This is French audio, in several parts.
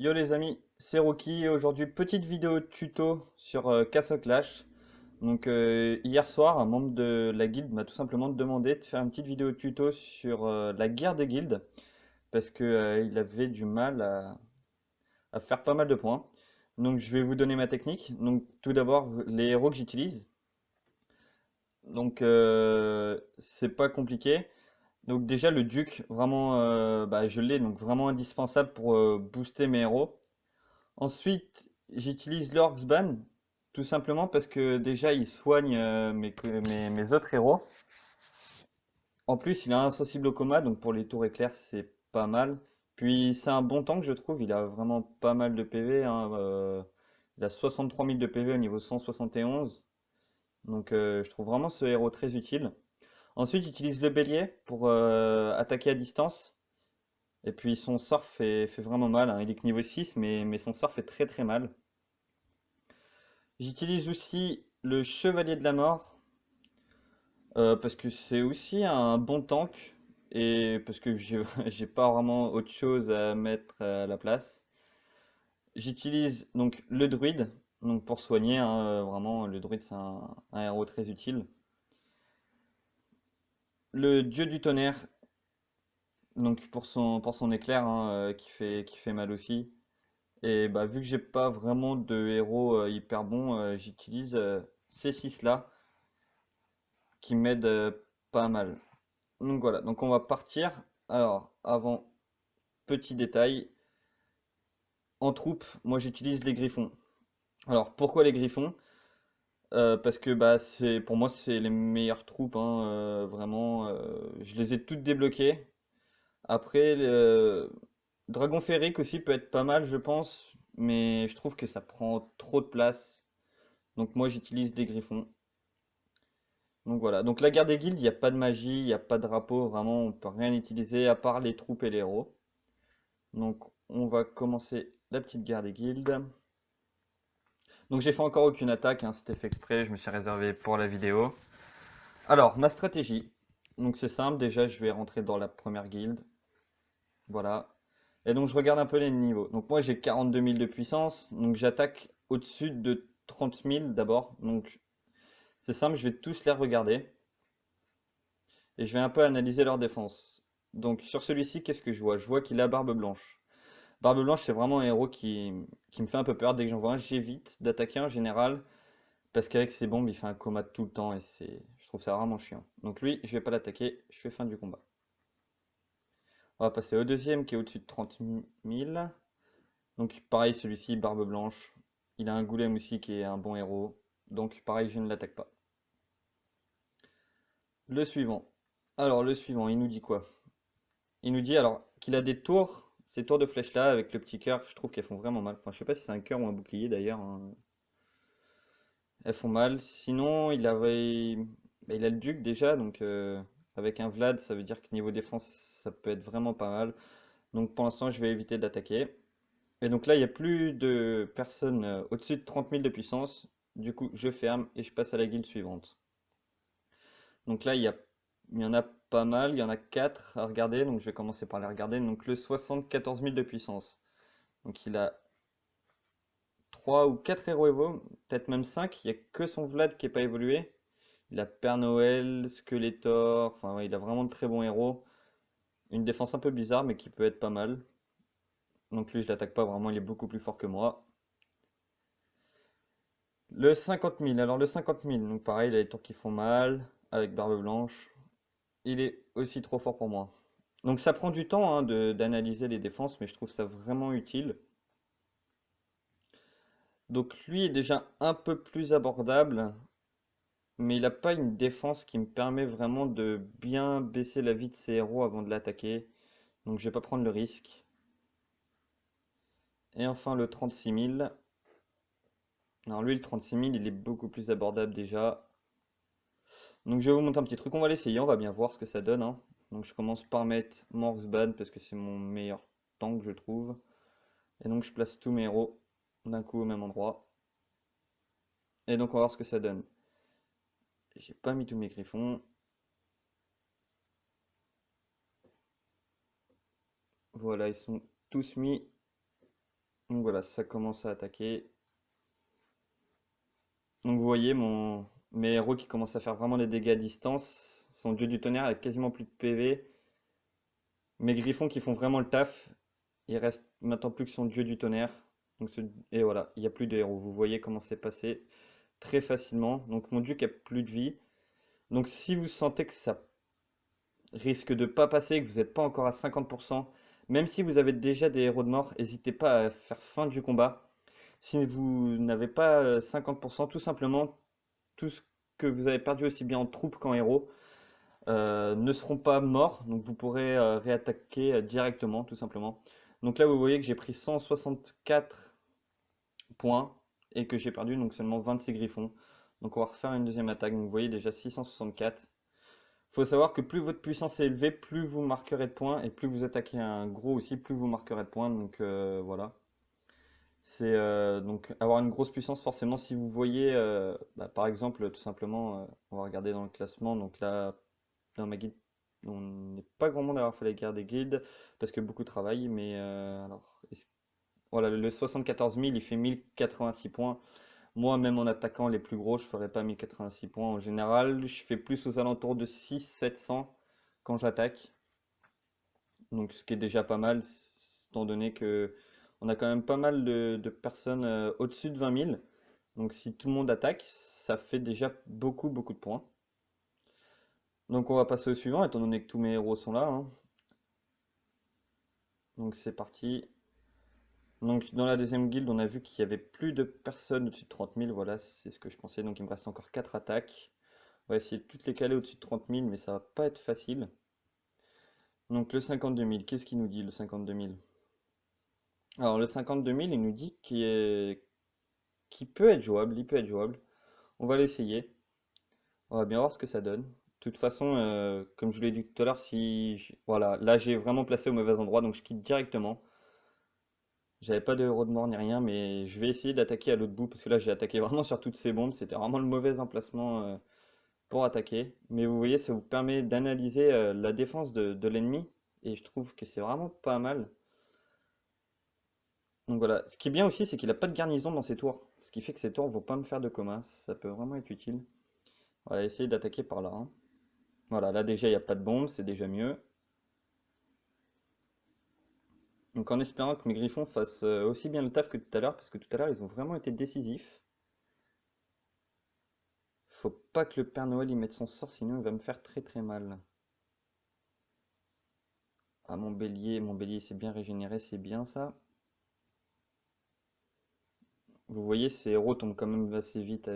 Yo les amis, c'est Rocky et aujourd'hui petite vidéo tuto sur Castle Clash. Hier soir, un membre de la guilde m'a tout simplement demandé de faire une petite vidéo tuto sur la guerre des guildes parce que il avait du mal à faire pas mal de points. Donc je vais vous donner ma technique. Donc tout d'abord les héros que j'utilise. C'est pas compliqué. Donc déjà le duc, vraiment je l'ai donc vraiment indispensable pour booster mes héros. Ensuite, j'utilise l'Orcsban, tout simplement parce que déjà il soigne mes autres héros. En plus, il a un sensible au coma, donc pour les tours éclairs, c'est pas mal. Puis c'est un bon tank, je trouve, il a vraiment pas mal de PV, hein, il a 63 000 de PV au niveau 171. Je trouve vraiment ce héros très utile. Ensuite, j'utilise le bélier pour attaquer à distance. Et puis son sort fait vraiment mal, hein. Il est que niveau 6, mais son sort fait très très mal. J'utilise aussi le Chevalier de la Mort parce que c'est aussi un bon tank et parce que j'ai pas vraiment autre chose à mettre à la place. J'utilise donc le druide donc pour soigner, hein, vraiment le druide c'est un héros très utile. Le dieu du tonnerre donc pour son éclair, hein, qui fait mal aussi. Et bah vu que j'ai pas vraiment de héros hyper bons, j'utilise ces 6 là qui m'aident pas mal. Donc voilà, donc on va partir. Alors, avant, petit détail, en troupe, moi j'utilise les griffons. Alors, pourquoi les griffons? Parce que pour moi c'est les meilleures troupes, hein, vraiment. Je les ai toutes débloquées. Après, le Dragon Férique aussi peut être pas mal, je pense, mais je trouve que ça prend trop de place. Donc moi j'utilise les griffons. Donc voilà, donc la guerre des guildes, il n'y a pas de magie, il n'y a pas de drapeau, vraiment on peut rien utiliser à part les troupes et les héros. Donc on va commencer la petite guerre des guildes. Donc j'ai fait encore aucune attaque, hein, c'était fait exprès, je me suis réservé pour la vidéo. Alors ma stratégie, donc c'est simple, déjà je vais rentrer dans la première guilde. Voilà. Et donc je regarde un peu les niveaux. Donc moi j'ai 42 000 de puissance, donc j'attaque au-dessus de 30 000 d'abord. Donc c'est simple, je vais tous les regarder et je vais un peu analyser leur défense. Donc sur celui-ci, qu'est-ce que je vois? Je vois qu'il a Barbe Blanche. Barbe Blanche, c'est vraiment un héros qui me fait un peu peur. Dès que j'en vois un, j'évite d'attaquer en général. Parce qu'avec ses bombes, il fait un coma tout le temps et je trouve ça vraiment chiant. Donc lui, je vais pas l'attaquer, je fais fin du combat. On va passer au deuxième qui est au-dessus de 30 000. Donc pareil, celui-ci, Barbe Blanche. Il a un golem aussi qui est un bon héros. Donc pareil, je ne l'attaque pas. Le suivant. Alors le suivant, il nous dit quoi? Il nous dit alors qu'il a des tours, ces tours de flèche là avec le petit cœur, je trouve qu'elles font vraiment mal. Enfin, je sais pas si c'est un cœur ou un bouclier d'ailleurs, hein. Elles font mal. Sinon, il a le duc déjà, donc avec un Vlad, ça veut dire que niveau défense, ça peut être vraiment pas mal. Donc pour l'instant, je vais éviter d'attaquer. Et donc là, il n'y a plus de personnes au-dessus de 30 000 de puissance. Du coup, je ferme et je passe à la guilde suivante. Donc là, il y en a pas mal, il y en a 4 à regarder, donc je vais commencer par les regarder. Donc le 74 000 de puissance. Donc il a 3 ou 4 héros évo, peut-être même 5. Il n'y a que son Vlad qui n'est pas évolué. Il a Père Noël, Skeletor, enfin ouais, il a vraiment de très bons héros. Une défense un peu bizarre mais qui peut être pas mal. Donc lui je l'attaque pas vraiment, il est beaucoup plus fort que moi. Le 50 000, alors le 50 000, donc pareil, il a les tours qui font mal, avec Barbe Blanche. Il est aussi trop fort pour moi. Donc ça prend du temps, hein, d'analyser les défenses, mais je trouve ça vraiment utile. Donc lui est déjà un peu plus abordable, mais il n'a pas une défense qui me permet vraiment de bien baisser la vie de ses héros avant de l'attaquer. Donc je vais pas prendre le risque. Et enfin le 36 000. Alors lui le 36 000 il est beaucoup plus abordable déjà. Donc je vais vous montrer un petit truc, on va l'essayer, on va bien voir ce que ça donne, hein. Donc je commence par mettre Morgsbad parce que c'est mon meilleur tank je trouve. Et donc je place tous mes héros d'un coup au même endroit. Et donc on va voir ce que ça donne. J'ai pas mis tous mes griffons. Voilà, ils sont tous mis. Donc voilà, ça commence à attaquer. Donc vous voyez mes héros qui commencent à faire vraiment les dégâts à distance. Son dieu du tonnerre a quasiment plus de PV. Mes griffons qui font vraiment le taf. Il reste maintenant plus que son dieu du tonnerre. Et voilà, il n'y a plus de héros. Vous voyez comment c'est passé très facilement. Donc mon dieu qui a plus de vie. Donc si vous sentez que ça risque de pas passer, que vous n'êtes pas encore à 50%, même si vous avez déjà des héros de mort, n'hésitez pas à faire fin du combat. Si vous n'avez pas 50%, tout simplement, tout ce que vous avez perdu aussi bien en troupes qu'en héros ne seront pas morts, donc vous pourrez réattaquer directement, tout simplement. Donc là, vous voyez que j'ai pris 164 points et que j'ai perdu donc seulement 26 griffons. Donc on va refaire une deuxième attaque. Donc vous voyez déjà 664. Il faut savoir que plus votre puissance est élevée, plus vous marquerez de points et plus vous attaquez un gros aussi, plus vous marquerez de points. Donc voilà. C'est donc avoir une grosse puissance forcément si vous voyez bah, par exemple tout simplement on va regarder dans le classement donc là dans ma guilde on n'est pas grand monde à avoir fait la guerre des guildes parce que beaucoup travaillent mais voilà le 74 000 il fait 1086 points. Moi même en attaquant les plus gros je ferais pas 1086 points en général, je fais plus aux alentours de 600-700 quand j'attaque. Donc ce qui est déjà pas mal, étant donné que on a quand même pas mal de personnes au-dessus de 20 000. Donc si tout le monde attaque, ça fait déjà beaucoup beaucoup de points. Donc on va passer au suivant, étant donné que tous mes héros sont là, hein. Donc c'est parti. Donc dans la deuxième guilde, on a vu qu'il y avait plus de personnes au-dessus de 30 000. Voilà, c'est ce que je pensais. Donc il me reste encore 4 attaques. On va essayer de toutes les caler au-dessus de 30 000, mais ça va pas être facile. Donc le 52 000, qu'est-ce qu'il nous dit le 52 000? Alors le 52 000, il nous dit qu'il peut être jouable, il peut être jouable. On va l'essayer. On va bien voir ce que ça donne. De toute façon, comme je vous l'ai dit tout à l'heure, voilà, là j'ai vraiment placé au mauvais endroit, donc je quitte directement. J'avais pas de héros de mort ni rien, mais je vais essayer d'attaquer à l'autre bout, parce que là j'ai attaqué vraiment sur toutes ces bombes. C'était vraiment le mauvais emplacement pour attaquer. Mais vous voyez, ça vous permet d'analyser la défense de l'ennemi, et je trouve que c'est vraiment pas mal. Donc voilà, ce qui est bien aussi, c'est qu'il a pas de garnison dans ses tours. Ce qui fait que ses tours vont pas me faire de commun. Ça peut vraiment être utile. On va essayer d'attaquer par là, hein. Voilà, là déjà il n'y a pas de bombe, c'est déjà mieux. Donc en espérant que mes griffons fassent aussi bien le taf que tout à l'heure, parce que tout à l'heure ils ont vraiment été décisifs. Faut pas que le Père Noël y mette son sort, sinon il va me faire très très mal. Ah mon bélier s'est bien régénéré, c'est bien ça. Vous voyez, ces héros tombent quand même assez vite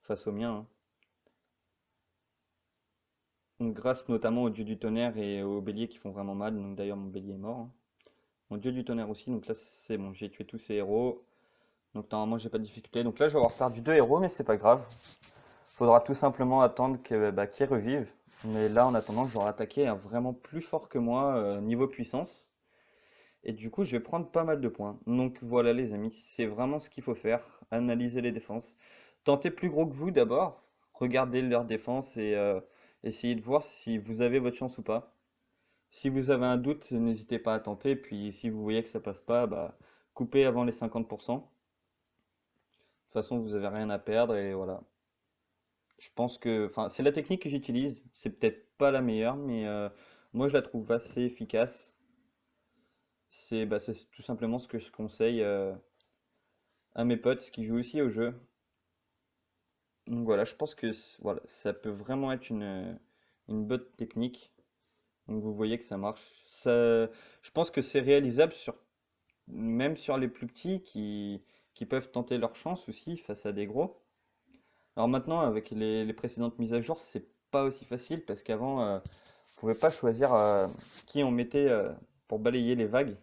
face aux miens, hein. Donc, grâce notamment au dieu du tonnerre et au bélier qui font vraiment mal. Donc d'ailleurs mon bélier est mort, hein. Mon dieu du tonnerre aussi, donc là c'est bon, j'ai tué tous ces héros. Donc normalement j'ai pas de difficulté. Donc là je vais avoir perdu deux héros, mais c'est pas grave. Faudra tout simplement attendre qu'ils revivent. Mais là en attendant j'aurai attaqué un vraiment plus fort que moi niveau puissance. Et du coup je vais prendre pas mal de points. Donc voilà les amis, c'est vraiment ce qu'il faut faire. Analyser les défenses. Tentez plus gros que vous d'abord. Regardez leur défense et essayez de voir si vous avez votre chance ou pas. Si vous avez un doute, n'hésitez pas à tenter. Puis si vous voyez que ça passe pas, bah, coupez avant les 50%. De toute façon, vous avez rien à perdre et voilà. Je pense que, enfin, c'est la technique que j'utilise. C'est peut-être pas la meilleure, mais moi je la trouve assez efficace. C'est tout simplement ce que je conseille à mes potes qui jouent aussi au jeu. Donc voilà, je pense que voilà, ça peut vraiment être une bonne technique. Donc vous voyez que ça marche. Je pense que c'est réalisable même sur les plus petits qui peuvent tenter leur chance aussi face à des gros. Alors maintenant, avec les précédentes mises à jour, c'est pas aussi facile parce qu'avant, on pouvait pas choisir qui on mettait pour balayer les vagues.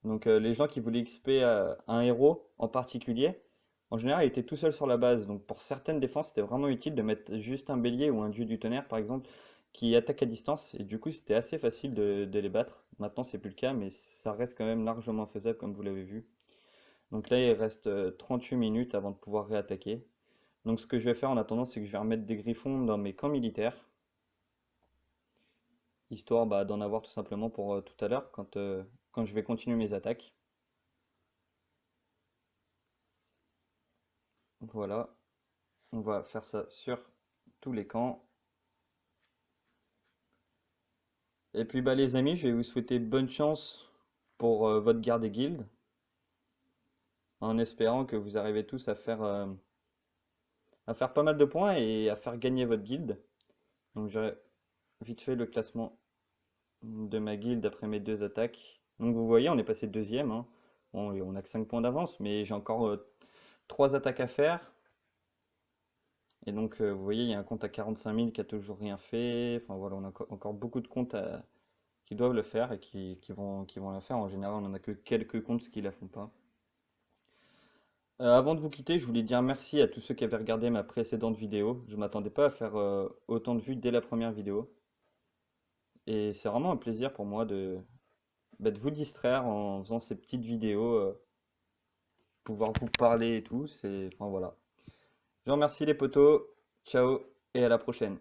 Donc les gens qui voulaient XP un héros en particulier, en général, ils étaient tout seuls sur la base. Donc pour certaines défenses, c'était vraiment utile de mettre juste un bélier ou un dieu du tonnerre, par exemple, qui attaque à distance. Et du coup, c'était assez facile de les battre. Maintenant, c'est plus le cas, mais ça reste quand même largement faisable, comme vous l'avez vu. Donc là, il reste 38 minutes avant de pouvoir réattaquer. Donc ce que je vais faire en attendant, c'est que je vais remettre des griffons dans mes camps militaires, histoire d'en avoir tout simplement pour tout à l'heure quand je vais continuer mes attaques. Voilà, on va faire ça sur tous les camps. Et puis bah les amis, je vais vous souhaiter bonne chance pour votre guerre des guildes, en espérant que vous arrivez tous à faire pas mal de points et à faire gagner votre guilde. Donc j'aurai vite fait le classement de ma guilde après mes deux attaques. Donc vous voyez, on est passé deuxième, hein. Bon, et on a que 5 points d'avance, mais j'ai encore 3 attaques à faire. Et donc vous voyez, il y a un compte à 45 000 qui a toujours rien fait. Enfin voilà, on a encore beaucoup de comptes qui doivent le faire et qui vont le faire. En général, on n'en a que quelques comptes qui ne la font pas. Avant de vous quitter, je voulais dire merci à tous ceux qui avaient regardé ma précédente vidéo. Je m'attendais pas à faire autant de vues dès la première vidéo. Et c'est vraiment un plaisir pour moi de vous distraire en faisant ces petites vidéos, pouvoir vous parler et tout. Enfin voilà. Je vous remercie les potos. Ciao et à la prochaine.